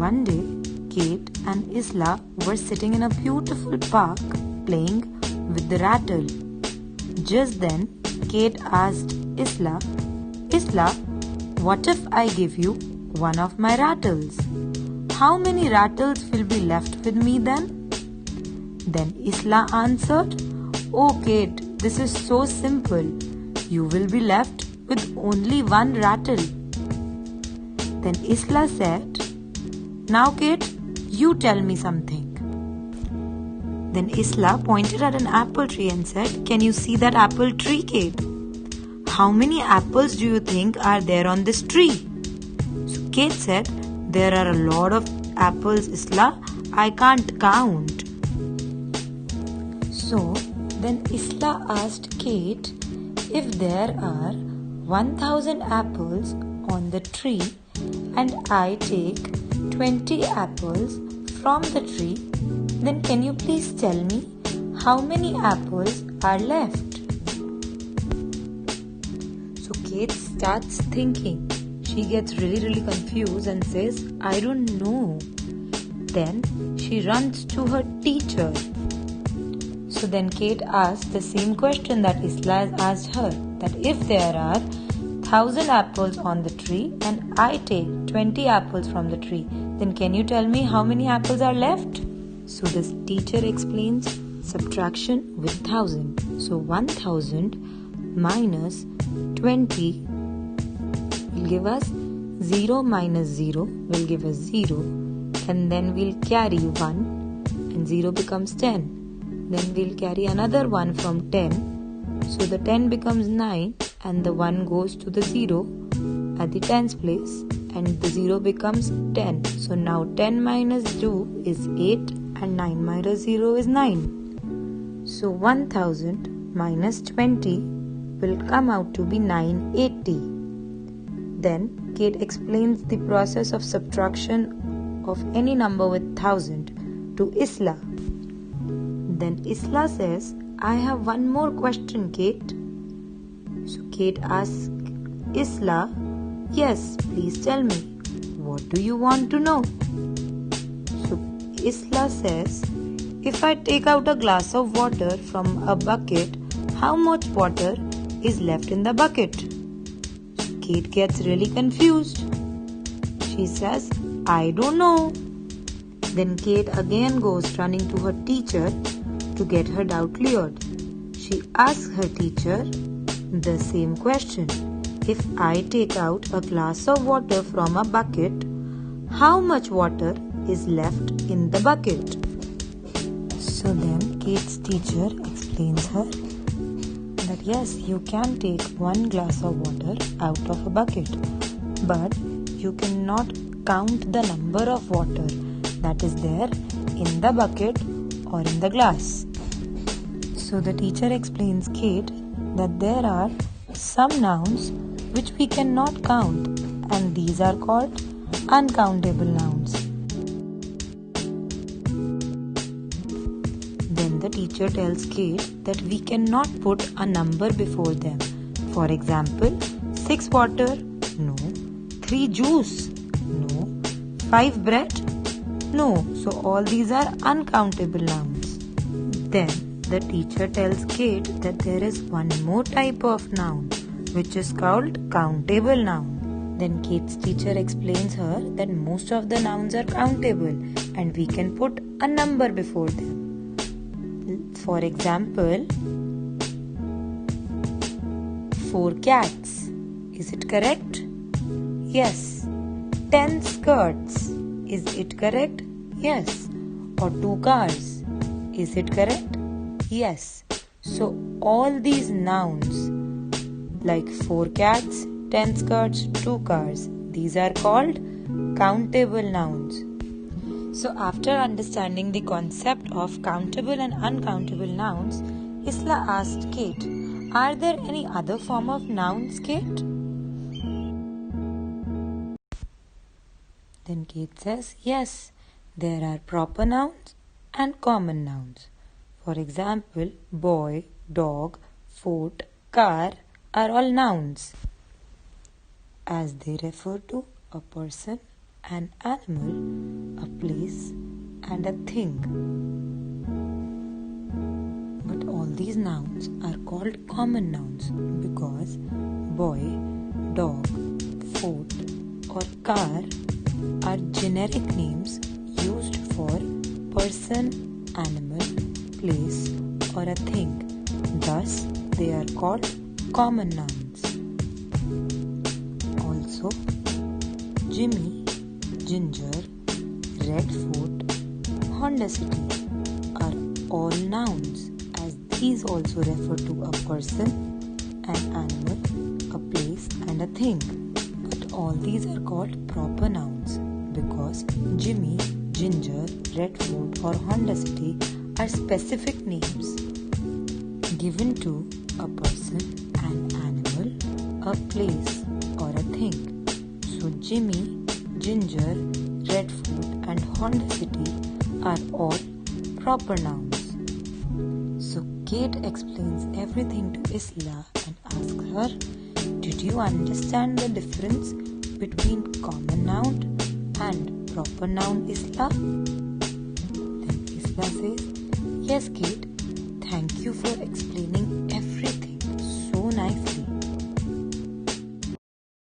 One day, Kate and Isla were sitting in a beautiful park playing with the rattle. Just then, Kate asked Isla, "Isla, what if I give you one of my rattles? How many rattles will be left with me then?" Then Isla answered, "Oh Kate, this is so simple. You will be left with only one rattle." Then Isla said, "Now Kate, you tell me something." Then Isla pointed at an apple tree and said, "Can you see that apple tree, Kate? How many apples do you think are there on this tree?" So Kate said, "There are a lot of apples, Isla. I can't count." So then Isla asked Kate, "If there are 1,000 apples on the tree and I take 20 apples from the tree, then can you please tell me how many apples are left?" So Kate starts thinking. She gets really confused and says, "I don't know." Then she runs to her teacher. So then Kate asks the same question that Isla has asked her, that if there are 1,000 apples on the tree and I take 20 apples from the tree, then can you tell me how many apples are left? So this teacher explains subtraction with 1,000. So 1,000 minus 20 will give us 0 minus 0 will give us 0, and then we'll carry 1 and 0 becomes 10. Then we'll carry another 1 from 10. So the 10 becomes 9 and the 1 goes to the 0 at the tens place and the 0 becomes 10. So now 10 minus 2 is 8 and 9 minus 0 is 9. So 1000 minus 20 will come out to be 980. Then Kate explains the process of subtraction of any number with 1000 to Isla. Then Isla says, "I have one more question, Kate." So Kate asks Isla, "Yes, please tell me. What do you want to know?" So Isla says, "If I take out a glass of water from a bucket, how much water is left in the bucket?" So Kate gets really confused. She says, "I don't know." Then Kate again goes running to her teacher to get her doubt cleared. She asks her teacher the same question. If I take out a glass of water from a bucket, how much water is left in the bucket? So then Kate's teacher explains her that yes, you can take one glass of water out of a bucket, but you cannot count the number of water that is there in the bucket or in the glass. So the teacher explains Kate that there are some nouns which we cannot count, and these are called uncountable nouns. Then the teacher tells Kate that we cannot put a number before them. For example, 6 water? No. 3 juice? No. 5 bread? No. So all these are uncountable nouns. Then the teacher tells Kate that there is one more type of noun which is called countable noun. Then Kate's teacher explains her that most of the nouns are countable and we can put a number before them. For example, 4 cats. Is it correct? Yes. 10 skirts. Is it correct? Yes. Or 2 cars. Is it correct? Yes. So all these nouns like 4 cats, 10 skirts, 2 cars, these are called countable nouns. So after understanding the concept of countable and uncountable nouns, Isla asked Kate, "Are there any other form of nouns, Kate?" Then Kate says, "Yes, there are proper nouns and common nouns. For example, boy, dog, fort, car are all nouns as they refer to a person an animal, a place, and a thing. But all these nouns are called common nouns because boy, dog, fort, or car are generic names used for person, animal, place, or a thing. Thus, they are called common nouns. Also, Jimmy, Ginger, Redfoot, Honda City are all nouns, as these also refer to a person, an animal, a place, and a thing. But all these are called proper nouns because Jimmy, Ginger, Redfoot, or Honda City are specific names given to a person, an animal, a place, or a thing. So Jimmy, Ginger, Redfoot, and Honda City are all proper nouns. So Kate explains everything to Isla and asks her, "Did you understand the difference between common noun and proper noun, Isla?" Then Isla says, "Yes, Kate. Thank you for explaining